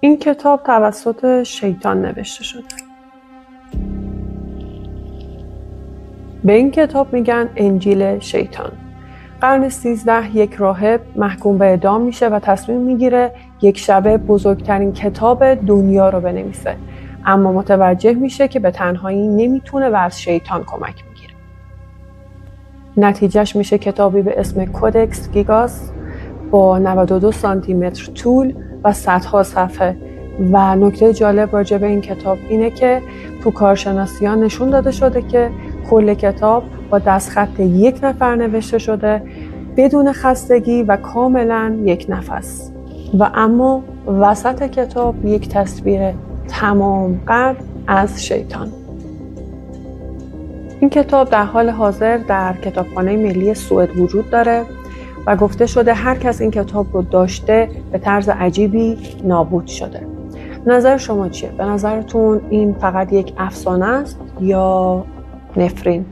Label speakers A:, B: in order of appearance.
A: این کتاب توسط شیطان نوشته شده. به این کتاب میگن انجیل شیطان. قرن 13 یک راهب محکوم به اعدام میشه و تصمیم میگیره یک شبه بزرگترین کتاب دنیا رو بنویسه، اما متوجه میشه که به تنهایی نمیتونه و از شیطان کمک میگیره. نتیجهش میشه کتابی به اسم کودکس گیگاس با 92 سانتی متر طول و صدها صفحه. و نکته جالب راجع به این کتاب اینه که تو کارشناسی‌ها نشون داده شده که کل کتاب با دستخط یک نفر نوشته شده، بدون خستگی و کاملا یک نفس. و اما وسط کتاب یک تصویر تمام قد از شیطان. این کتاب در حال حاضر در کتابخانه ملی سوئد وجود داره و گفته شده هر کس این کتاب رو داشته به طرز عجیبی نابود شده. نظر شما چیه؟ به نظرتون این فقط یک افسانه است یا نفرین؟